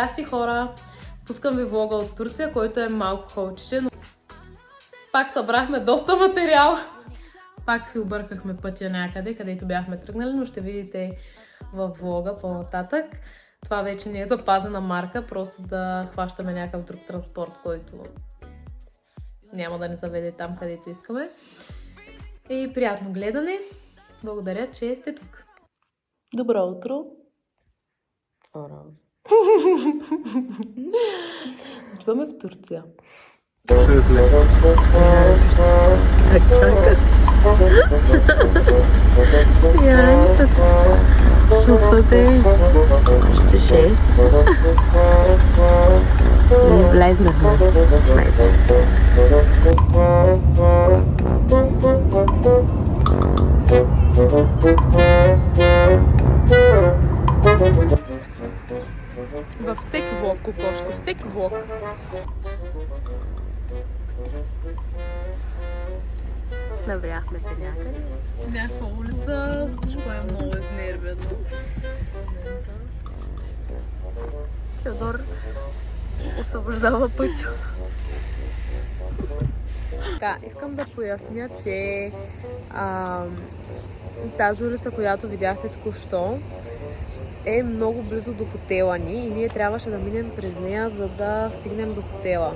Здрасти хора! Пускам ви влога от Турция, който е малко холчише, но пак събрахме доста материал. Пак си объркахме пътя някъде, където бяхме тръгнали, но ще видите във влога по-нататък. Това вече не е запазена марка, просто да хващаме някакъв друг транспорт, който няма да ни заведе там, където искаме. И приятно гледане! Благодаря, че сте тук! Добро утро! Отиваме в Турция. Часът е почти 6 и влезнахме вече. Във всеки влог, кокошки, всеки влог. Набряхме се някъде. Някаква улица, всичко е много изнервено. Теодор освобождава пътя. Така, искам да поясня, че тази улица, която видяхте току-що, е много близо до хотела ни и ние трябваше да минем през нея, за да стигнем до хотела.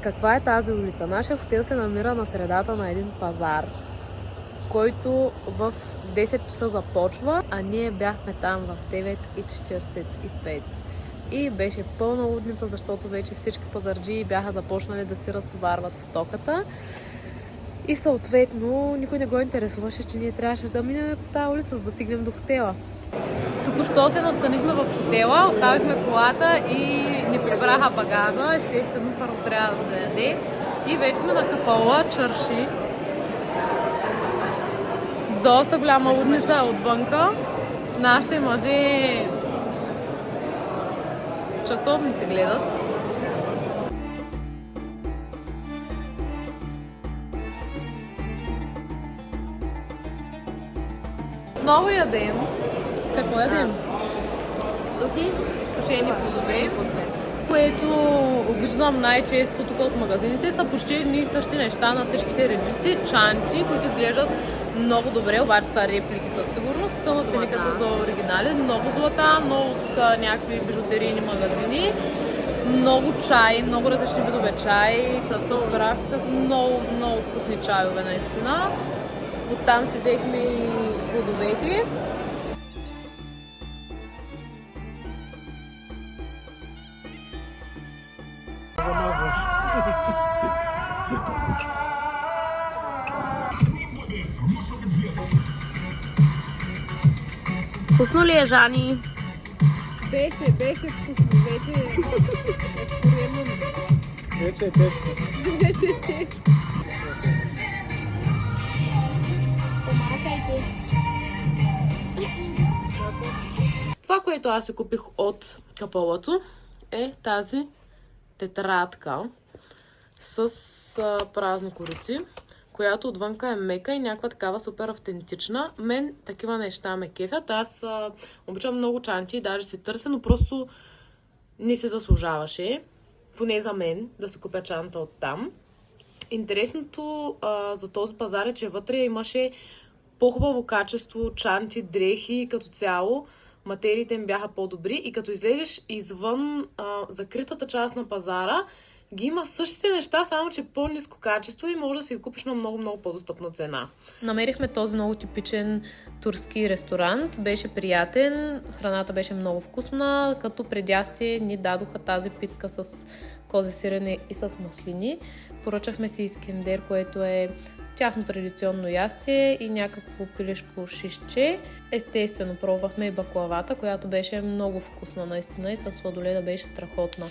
Каква е тази улица? Нашия хотел се намира на средата на един пазар, който в 10 часа започва, а ние бяхме там в 9:45. И беше пълна лудница, защото вече всички пазарджии бяха започнали да си разтоварват стоката. И съответно никой не го интересуваше, че ние трябваше да минем по тази улица, за да стигнем до хотела. Току-що се настанихме в хотела, оставихме колата и ни прибраха багажа. Естествено, първо трябва да се яде. И вече сме на Капала чарши. Доста голяма лудница отвънка. Нашите мъже часовници гледат. Много ядем. Какво ядем? Сухи? Сушени плодове, което виждам най-често тук от магазините, са почти едни и същи неща на всичките редици. Чанти, които изглеждат много добре, обаче са реплики със сигурност. Са на цени като за оригинали. Много злата, много тук някакви бижутерийни магазини. Много чай, много различни видове чай, с сокраф, с много вкусни чайове наистина. Оттам си взехме и плодовете. Вкусно ли е, Жани? Беше вкусно, вече е поредно. Вече е тежко. Вече е тежко. Това, което аз си купих от Капалато, е тази тетрадка с празни корици, която отвънка е мека и някаква такава супер автентична. Мен такива неща ме кефят. Аз обичам много чанти, даже си търся, но просто не се заслужаваше, поне за мен, да си купя чанта от там. Интересното за този пазар е, че вътре имаше по-хубаво качество, чанти, дрехи, като цяло материите им бяха по-добри и като излезеш извън закритата част на пазара, ги има същите неща, само че по-ниско качество и може да си ги купиш на много по-достъпна цена. Намерихме този много типичен турски ресторант. Беше приятен, храната беше много вкусна, като предястие ни дадоха тази питка с козе сирене и с маслини. Поръчахме си искендер, което е тяхно традиционно ястие и някакво пилешко шишче. Естествено, пробвахме и баклавата, която беше много вкусна наистина и със сладоледа беше страхотна.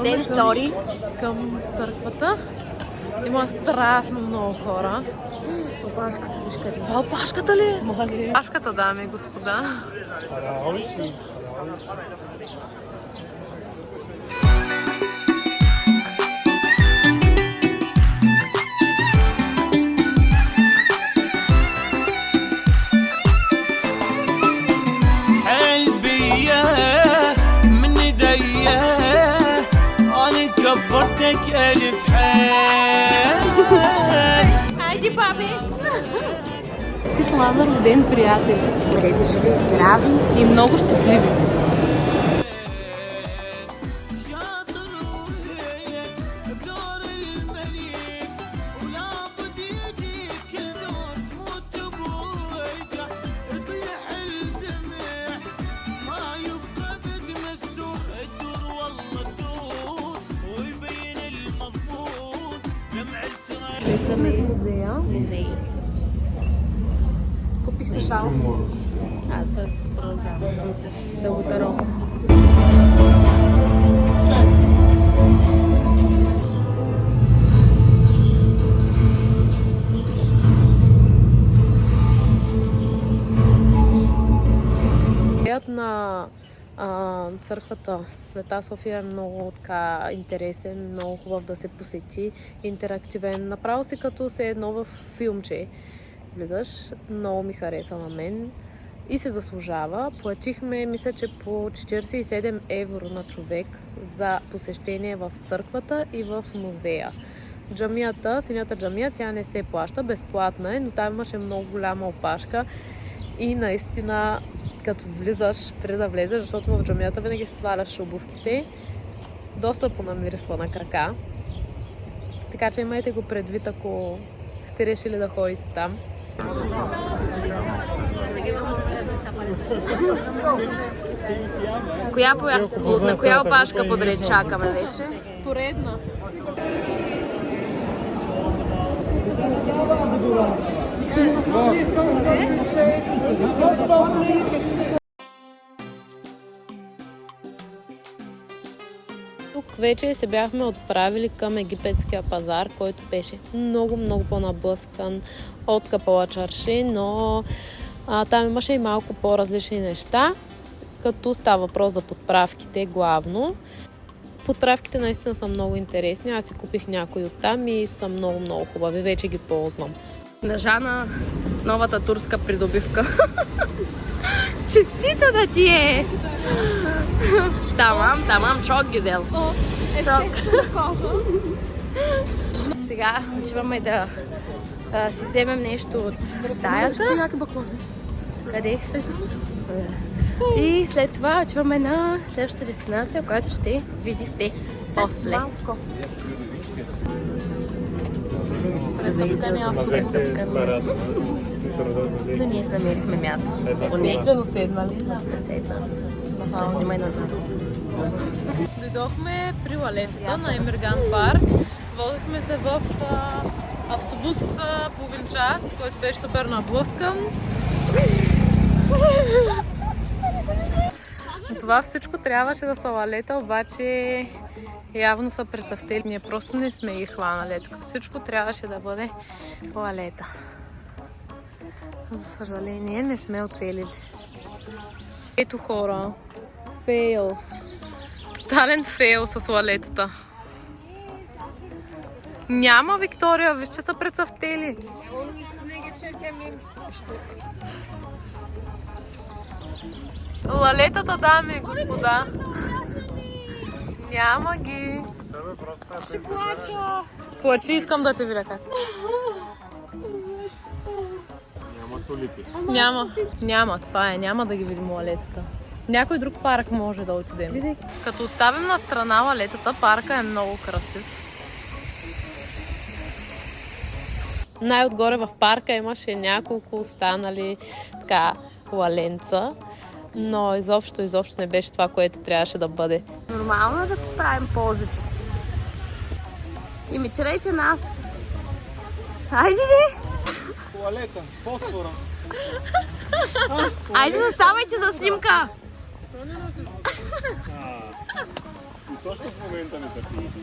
Ден втори към църквата. Има страшно много хора. Опашката, виж къде. Това опашката ли? Моля. Опашката, дами и господа. فردك ألف حيل. Хайде, бабе! Светлана, роден приятел. Бъдете живи, здрави. И много щастливи. شاطر وهيك بدور المليك ولا بد يجيك دور تموت بوجع يطيح الدمع ما يبقى بد مسدوح الدور والله الدور ويبين المضمون جمع التراب. Музей. Купих се шал. Аз продължавам съм се с дългата роба. Музеят на църквата Света София е много така интересен, много хубав да се посети, интерактивен. Направо си като се едно в филмче. Влизаш, много ми хареса на мен и се заслужава. Платихме, мисля, че по 47 евро на човек за посещение в църквата и в музея. Джамията, синята джамия, тя не се плаща, безплатна е, но там имаше много голяма опашка и наистина като влизаш, преди да влезеш, защото в джамията винаги си сваляш обувките, доста понамирисва на крака. Така че имайте го предвид, ако сте решили да ходите там. На коя опашка подред чакаме вече? Поредна. Тук вече се бяхме отправили към египетския пазар, който беше много по-наблъскан от Капала Чарши, но там имаше и малко по-различни неща, като става въпрос за подправките главно. Подправките наистина са много интересни, аз си купих някои от там и са много хубави, вече ги ползвам. На Жана новата турска придобивка. Честита да ти е! Тамам, чок гидел. Сега отиваме да си вземем нещо от стаята. Къде? И след това отиваме на следващата дестинация, която ще видите после. Но ние си намерихме място. Естествено седнали. Да снимай назад. Дойдохме при лалетата на Емерган парк. Водихме се в автобус половин час, който беше супер наблъскан. Това всичко трябваше да са лалета, обаче явно са прецъфтели. Ние просто не сме ги хванали. Тук всичко трябваше да бъде лалета. За съжаление не сме оцелили. Ето хора. Фейл. Тотален фейл с лалетата. Няма, Виктория, виж, че са прецъфтели. Лалетата, дами и господа. Няма ги. Ще плача. Плачи, искам да те видя как. Няма, това е. Няма да ги видим лалетата. Някой друг парк може да отидем. Като оставим на страна лалетата, парка е много красив. Най-отгоре в парка имаше няколко останали така лаленца, но изобщо не беше това, което трябваше да бъде. Нормално е да правим позичи. И ми черейте нас. Айде ли? Туалета, фосфора. Айде заставайте за снимка. Точно в момента не са пиети.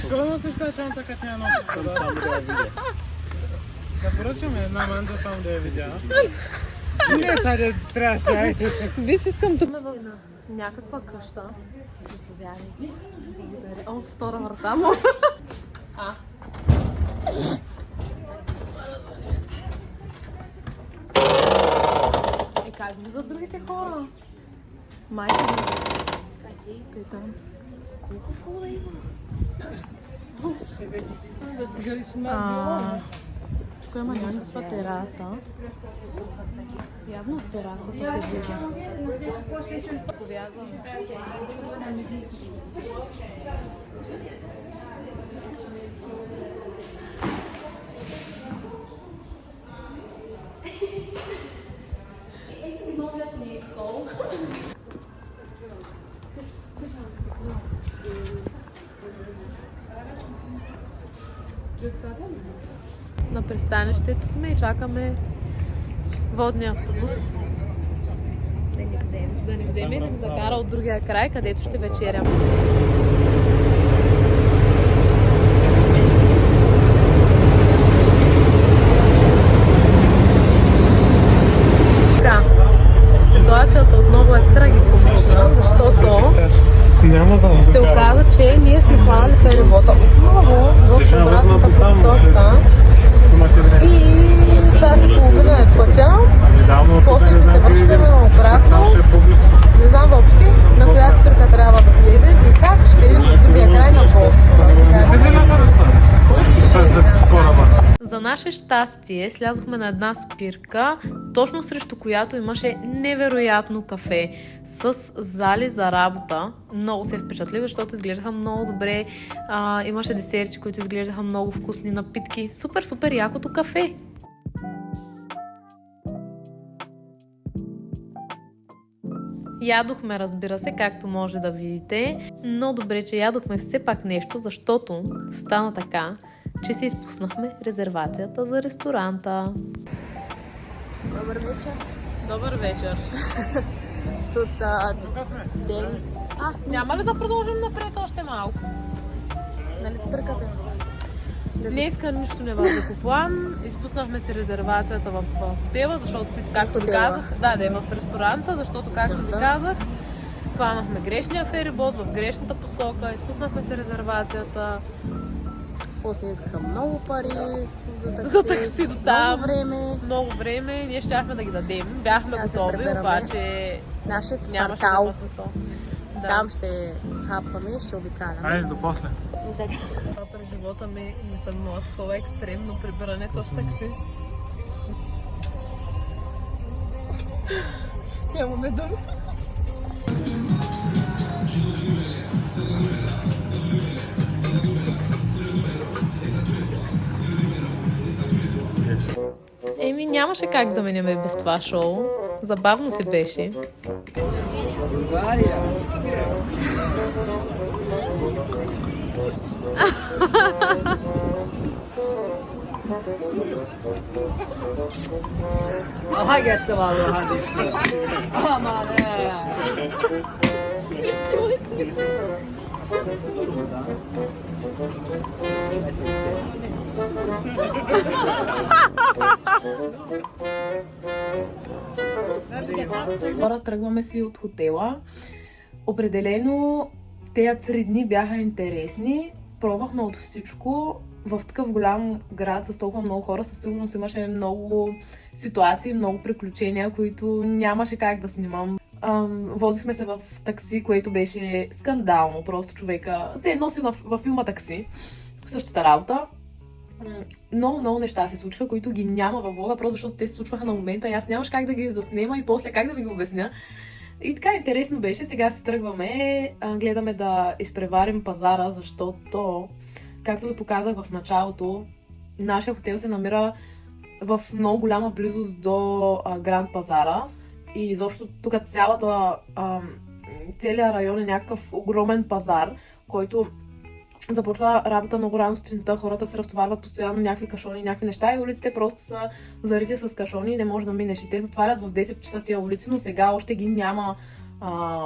Що да носиш тази шанта, като я носи? Само да я видя. Да поръчаме една манта, само да я видя. Не, сега трябваше, айде. Виж, искам тук някаква къща. Заповядайте. Благодаря. О, втора врата му. Как влизат другите хора? Майка ми. Те там. Колко входа има? Тук има някаква тераса. Явно от терасата се вижда. На пристанището сме и чакаме водния автобус. Да ни вземе и да ни закара от другия край, където ще вечерям. Така, ситуацията отново е трагикомична, защото се оказа, че ние сме хванали ферибота отново в обратната посока и час и половина е пътя. После ще се връщаме обратно. Не знам въобще на коя спирка трябва да слезем и как ще идем от другия край на Босфора. За наше щастие слязохме на една спирка, точно срещу която имаше невероятно кафе с зали за работа. Много се впечатлих, защото изглеждаха много добре. Имаше десерти, които изглеждаха много вкусни, напитки. Супер якото кафе! Ядохме, разбира се, както може да видите, но добре, че ядохме все пак нещо, защото стана така, че си изпуснахме резервацията за ресторанта. Добър вечер. Добър вечер. Тут ден. Няма ли да продължим напред още малко? Нали спирката? Днеска нищо не върви по план. Изпуснахме си резервацията в хотела, защото си, както ви казах, да е в ресторанта, защото както ви казах, хванахме грешния ферибот в грешната посока, изпуснахме си резервацията. После искаха много пари за такси до там. Много време. Ние щяхме да ги дадем. Бяхме готови, обаче нямаше да има смисъл. Да. Там ще хапваме и ще обикаляме. Айде, до после. Това през живота ми не съм имала такова екстремно прибиране с такси. Нямаме думи. Еми, нямаше как да минем без това шоу. Забавно си беше. Aha gitti vallahi düştü. Aman Хора, тръгваме си от хотела. Определено тези 3 дни бяха интересни. Пробвахме от всичко. В такъв голям град с толкова много хора със сигурност имаше много ситуации, много приключения, които нямаше как да снимам. Возихме се в такси, което беше скандално. Просто човека се носи във филма Такси. Същата работа. Много неща се случваха, които ги няма във влога, просто защото те се случваха на момента и аз нямаш как да ги заснема и после как да ви го обясня. И така интересно беше. Сега се тръгваме, гледаме да изпреварим пазара, защото, както ви показах в началото, нашия хотел се намира в много голяма близост до Гранд Пазара и изобщо тук целият район е някакъв огромен пазар, който започва работа много рано сутринта, хората се разтоварват постоянно някакви кашони, някакви неща и улиците просто са зарити с кашони и не можеш да минеш. И те затварят в 10 часа тия улици, но сега още ги няма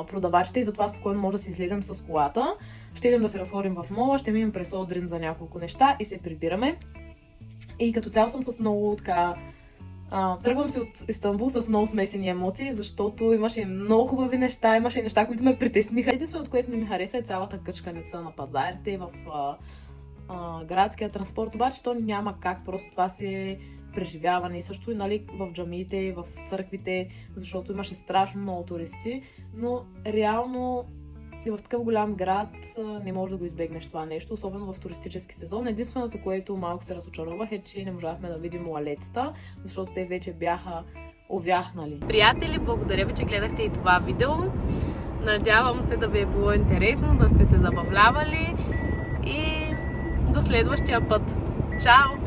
продавачите и затова спокойно може да си излезем с колата. Ще идем да се разходим в мола, ще минем през Одрин за няколко неща и се прибираме. И като цяло съм с много така... тръгвам се от Истанбул с много смесени емоции, защото имаше много хубави неща, имаше неща, които ме притесниха. Единственото, което ми хареса е цялата гъчканица на пазарите, в градския транспорт, обаче то няма как, просто това си е преживяване. И също и нали, в джамиите, в църквите, защото имаше страшно много туристи, но реално И в такъв голям град не можеш да го избегнеш това нещо, особено в туристически сезон. Единственото, което малко се разочаровах е, че не можахме да видим муалетата, защото те вече бяха увяхнали. Приятели, благодаря ви, че гледахте и това видео. Надявам се да ви е било интересно, да сте се забавлявали и до следващия път. Чао!